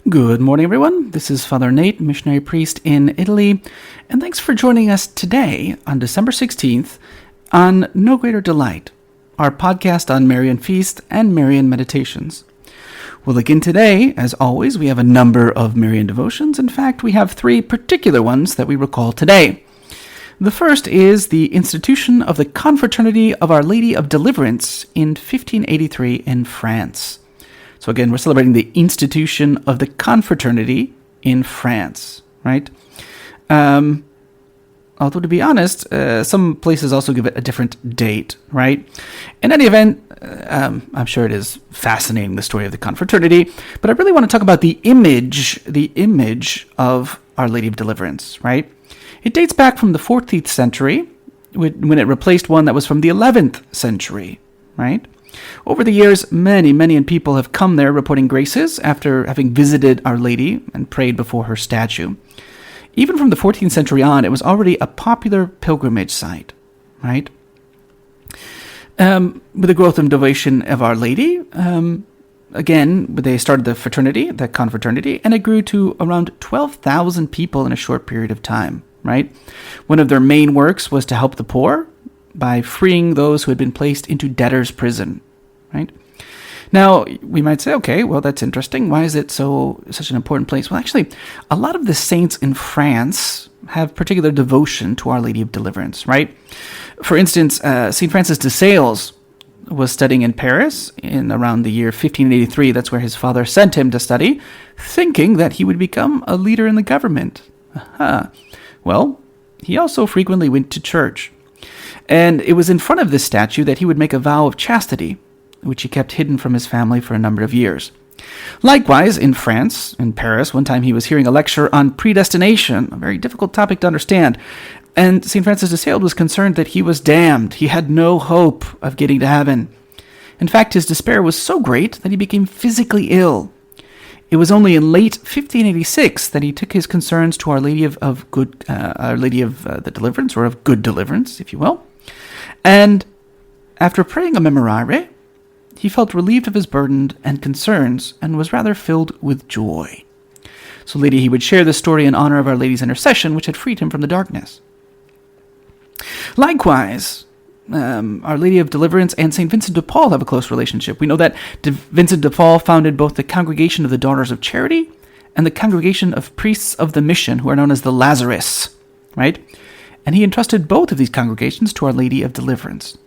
Good morning, everyone. This is Father Nate, missionary priest in Italy, and thanks for joining us today on December 16th on No Greater Delight, our podcast on Marian feast and Marian meditations. We'll look in today, as always, we have a number of Marian devotions. In fact, we have three particular ones that we recall today. The first is the institution of the Confraternity of Our Lady of Deliverance in 1583 in France. So again, we're celebrating the institution of the confraternity in France, right? Although to be honest, some places also give it a different date, right? In any event, I'm sure it is fascinating, the story of the confraternity, but I really want to talk about the image of Our Lady of Deliverance, right? It dates back from the 14th century, when it replaced one that was from the 11th century, right? Over the years, many people have come there reporting graces after having visited Our Lady and prayed before her statue. Even from the 14th century on, it was already a popular pilgrimage site, right? With the growth and devotion of Our Lady, again, they started the confraternity, and it grew to around 12,000 people in a short period of time, right? One of their main works was to help the poor by freeing those who had been placed into debtor's prison, right? Now, we might say, okay, well, that's interesting. Why is it such an important place? Well, actually, a lot of the saints in France have particular devotion to Our Lady of Deliverance, right? For instance, Saint Francis de Sales was studying in Paris in around the year 1583. That's where his father sent him to study, thinking that he would become a leader in the government. Well, he also frequently went to church. And it was in front of this statue that he would make a vow of chastity, which he kept hidden from his family for a number of years. Likewise, in France, in Paris, one time he was hearing a lecture on predestination, a very difficult topic to understand, and St. Francis de Sales was concerned that he was damned. He had no hope of getting to heaven. In fact, his despair was so great that he became physically ill. It was only in late 1586 that he took his concerns to Our Lady of the Deliverance, or of Good Deliverance, if you will. And after praying a memorare, he felt relieved of his burden and concerns and was rather filled with joy. So later he would share the story in honor of Our Lady's intercession, which had freed him from the darkness. Likewise, Our Lady of Deliverance and St. Vincent de Paul have a close relationship. We know that Vincent de Paul founded both the Congregation of the Daughters of Charity and the Congregation of Priests of the Mission, who are known as the Lazarists, right? And he entrusted both of these congregations to Our Lady of Deliverance.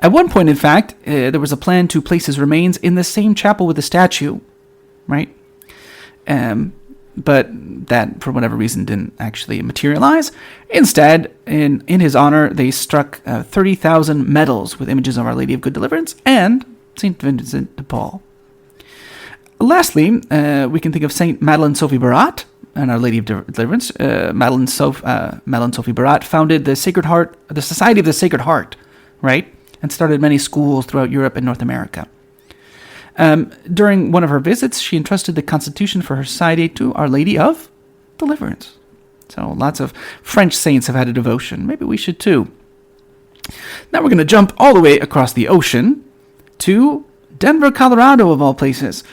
At one point, in fact, there was a plan to place his remains in the same chapel with the statue, right? But that, for whatever reason, didn't actually materialize. Instead, in his honor, they struck 30,000 medals with images of Our Lady of Good Deliverance and St. Vincent de Paul. Lastly, we can think of St. Madeleine Sophie Barat and Our Lady of Deliverance. Madeleine Sophie Barat founded the Society of the Sacred Heart, right? And started many schools throughout Europe and North America. During one of her visits, she entrusted the constitution for her society to Our Lady of Deliverance. So lots of French saints have had a devotion. Maybe we should too. Now we're going to jump all the way across the ocean to Denver, Colorado, of all places,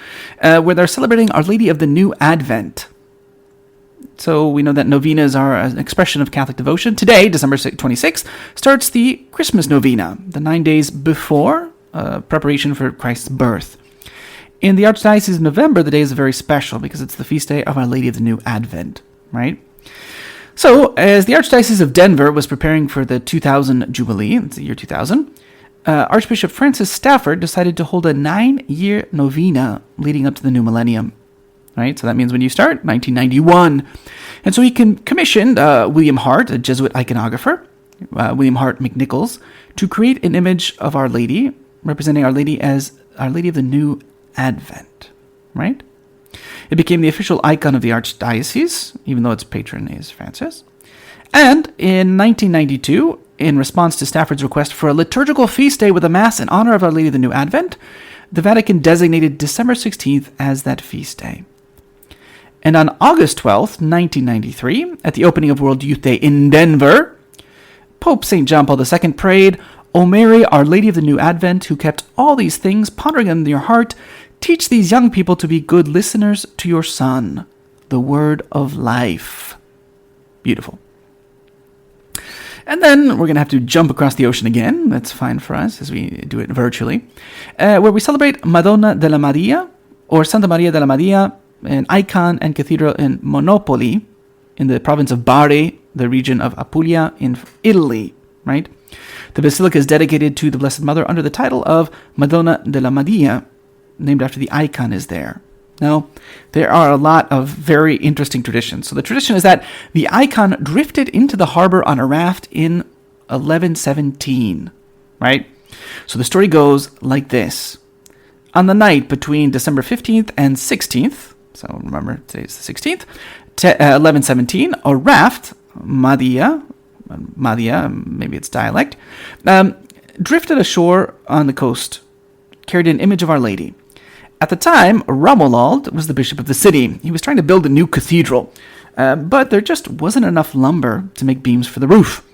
where they're celebrating Our Lady of the New Advent. So we know that novenas are an expression of Catholic devotion. Today, December 26th, starts the Christmas novena, the 9 days before preparation for Christ's birth. In the Archdiocese of November, the day is very special because it's the feast day of Our Lady of the New Advent, right? So, as the Archdiocese of Denver was preparing for the 2000 Jubilee, it's the year 2000, Archbishop Francis Stafford decided to hold a 9-year novena leading up to the new millennium. Right, so that means when you start, 1991. And so he commissioned William Hart, a Jesuit iconographer, William Hart McNichols, to create an image of Our Lady, representing Our Lady as Our Lady of the New Advent, right? It became the official icon of the Archdiocese, even though its patron is Francis. And in 1992, in response to Stafford's request for a liturgical feast day with a Mass in honor of Our Lady of the New Advent, the Vatican designated December 16th as that feast day. And on August 12th, 1993, at the opening of World Youth Day in Denver, Pope St. John Paul II prayed, "O Mary, Our Lady of the New Advent, who kept all these things, pondering them in your heart, teach these young people to be good listeners to your Son, the word of life. Beautiful. And then we're going to have to jump across the ocean again. That's fine for us as we do it virtually. Where we celebrate Madonna della Maria, or Santa Maria della Maria, an icon and cathedral in Monopoli, in the province of Bari, the region of Apulia in Italy, right? The basilica is dedicated to the Blessed Mother under the title of Madonna della Maria, named after the icon is there. Now, there are a lot of very interesting traditions. So the tradition is that the icon drifted into the harbor on a raft in 1117, right? So the story goes like this. On the night between December 15th and 16th, so remember, today's the 16th, 1117, a raft, Madia, maybe it's dialect, drifted ashore on the coast, carried an image of Our Lady. At the time, Romuald was the bishop of the city. He was trying to build a new cathedral, but there just wasn't enough lumber to make beams for the roof.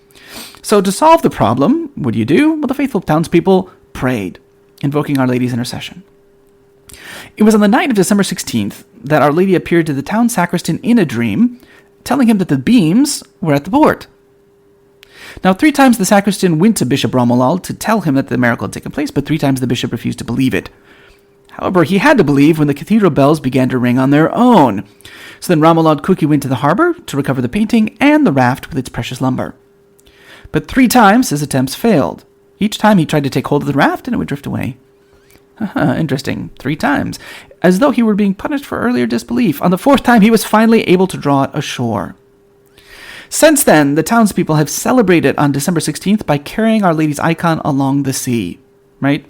So to solve the problem, what do you do? Well, the faithful townspeople prayed, invoking Our Lady's intercession. It was on the night of December 16th that Our Lady appeared to the town sacristan in a dream, telling him that the beams were at the port. Now, 3 times the sacristan went to Bishop Romuald to tell him that the miracle had taken place, but 3 times the bishop refused to believe it. However, he had to believe when the cathedral bells began to ring on their own. So then Romuald quickly went to the harbor to recover the painting and the raft with its precious lumber. But 3 times his attempts failed. Each time he tried to take hold of the raft and it would drift away. Interesting. 3 times. As though he were being punished for earlier disbelief. On the 4th time, he was finally able to draw it ashore. Since then, the townspeople have celebrated on December 16th by carrying Our Lady's icon along the sea, right?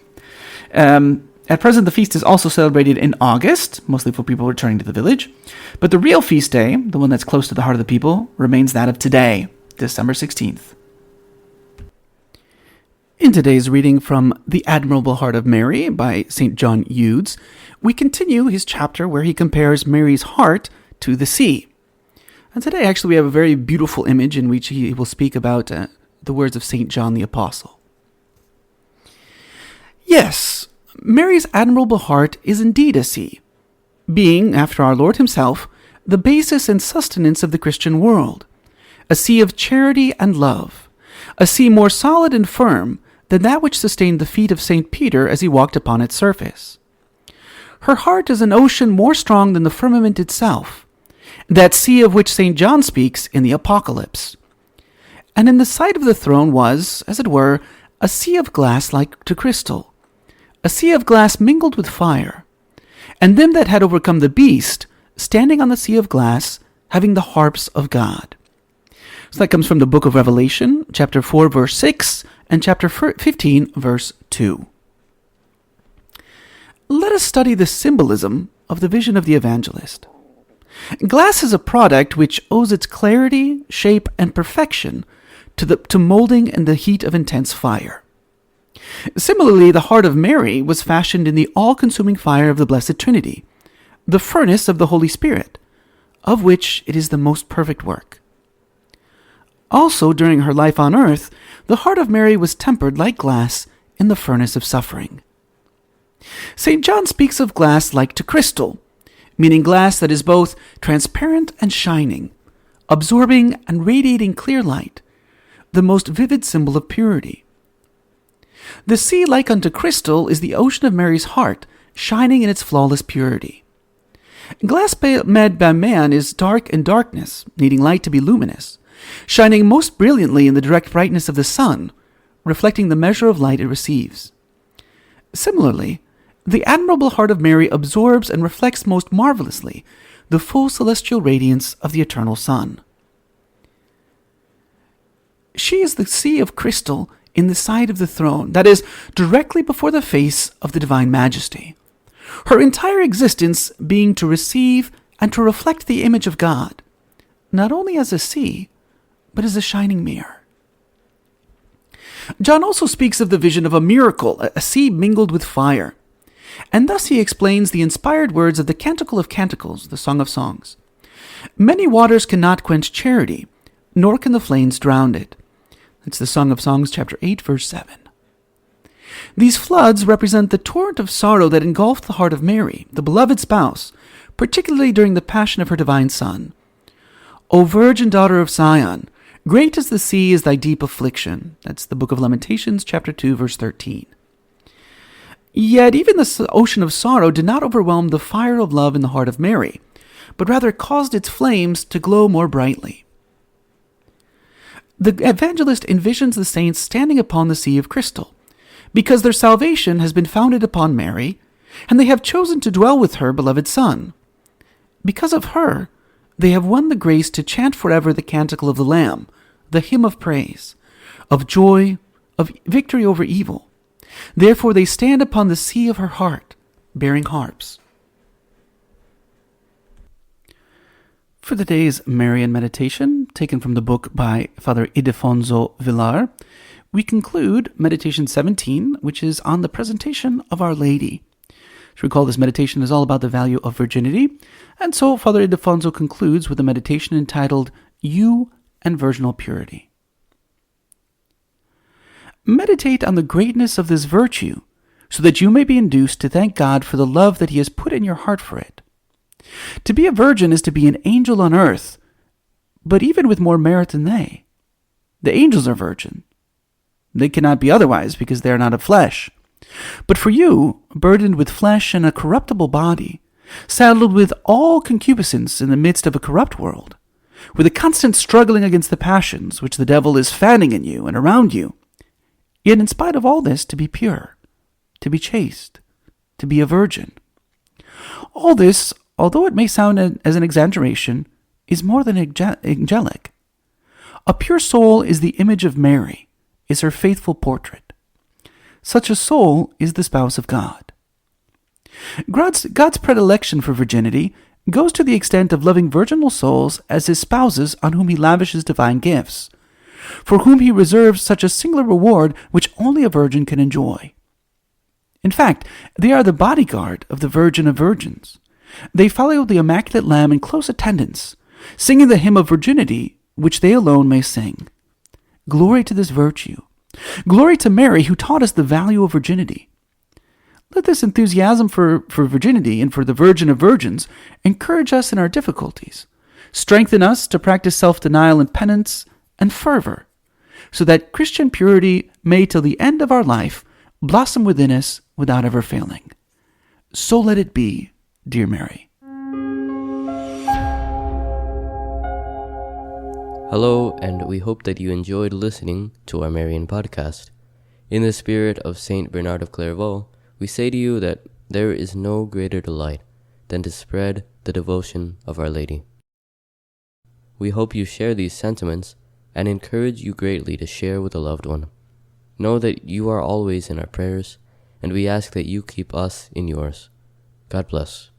At present, the feast is also celebrated in August, mostly for people returning to the village. But the real feast day, the one that's close to the heart of the people, remains that of today, December 16th. In today's reading from The Admirable Heart of Mary by St. John Eudes, we continue his chapter where he compares Mary's heart to the sea. And today, actually, we have a very beautiful image in which he will speak about the words of St. John the Apostle. Yes, Mary's admirable heart is indeed a sea, being, after our Lord himself, the basis and sustenance of the Christian world, a sea of charity and love, a sea more solid and firm than that which sustained the feet of St. Peter as he walked upon its surface. Her heart is an ocean more strong than the firmament itself, that sea of which St. John speaks in the Apocalypse. And in the sight of the throne was, as it were, a sea of glass like to crystal, a sea of glass mingled with fire, and them that had overcome the beast, standing on the sea of glass, having the harps of God. So that comes from the book of Revelation, chapter 4, verse 6, and chapter 15, verse 2. Let us study the symbolism of the vision of the evangelist. Glass is a product which owes its clarity, shape, and perfection to molding in the heat of intense fire. Similarly, the heart of Mary was fashioned in the all-consuming fire of the Blessed Trinity, the furnace of the Holy Spirit, of which it is the most perfect work. Also, during her life on earth, the heart of Mary was tempered like glass in the furnace of suffering. St. John speaks of glass like to crystal, meaning glass that is both transparent and shining, absorbing and radiating clear light, the most vivid symbol of purity. The sea like unto crystal is the ocean of Mary's heart, shining in its flawless purity. Glass made by man is dark in darkness, needing light to be luminous, shining most brilliantly in the direct brightness of the sun, reflecting the measure of light it receives. Similarly, the admirable heart of Mary absorbs and reflects most marvelously the full celestial radiance of the eternal Sun. She is the sea of crystal in the side of the throne, that is, directly before the face of the Divine Majesty, her entire existence being to receive and to reflect the image of God, not only as a sea, but as a shining mirror. John also speaks of the vision of a miracle, a sea mingled with fire, and thus he explains the inspired words of the Canticle of Canticles, the Song of Songs. Many waters cannot quench charity, nor can the flames drown it. It's the Song of Songs, chapter 8, verse 7. These floods represent the torrent of sorrow that engulfed the heart of Mary, the beloved spouse, particularly during the passion of her divine Son. O Virgin Daughter of Sion, great as the sea is thy deep affliction. That's the book of Lamentations, chapter 2, verse 13. Yet even this ocean of sorrow did not overwhelm the fire of love in the heart of Mary, but rather caused its flames to glow more brightly. The evangelist envisions the saints standing upon the sea of crystal, because their salvation has been founded upon Mary, and they have chosen to dwell with her beloved Son. Because of her, they have won the grace to chant forever the canticle of the Lamb, the hymn of praise, of joy, of victory over evil. Therefore they stand upon the sea of her heart, bearing harps. For the day's Marian meditation, taken from the book by Father Ildefonso Villar, we conclude Meditation 17, which is on the presentation of Our Lady. To recall, this meditation is all about the value of virginity, and so Father Ildefonso concludes with a meditation entitled You and Virginal Purity. Meditate on the greatness of this virtue, so that you may be induced to thank God for the love that He has put in your heart for it. To be a virgin is to be an angel on earth, but even with more merit than they. The angels are virgin. They cannot be otherwise because they are not of flesh. But for you, burdened with flesh and a corruptible body, saddled with all concupiscence in the midst of a corrupt world, with a constant struggling against the passions which the devil is fanning in you and around you, yet in spite of all this to be pure, to be chaste, to be a virgin. All this, although it may sound as an exaggeration, is more than angelic. A pure soul is the image of Mary, is her faithful portrait. Such a soul is the spouse of God. God's predilection for virginity goes to the extent of loving virginal souls as His spouses on whom He lavishes divine gifts, for whom He reserves such a singular reward which only a virgin can enjoy. In fact, they are the bodyguard of the Virgin of Virgins. They follow the Immaculate Lamb in close attendance, singing the hymn of virginity, which they alone may sing. Glory to this virtue. Glory to Mary, who taught us the value of virginity. Let this enthusiasm for virginity and for the Virgin of Virgins encourage us in our difficulties, strengthen us to practice self-denial and penance and fervor, so that Christian purity may till the end of our life blossom within us without ever failing. So let it be, dear Mary. Hello, and we hope that you enjoyed listening to our Marian podcast. In the spirit of Saint Bernard of Clairvaux, we say to you that there is no greater delight than to spread the devotion of Our Lady. We hope you share these sentiments and encourage you greatly to share with a loved one. Know that you are always in our prayers, and we ask that you keep us in yours. God bless.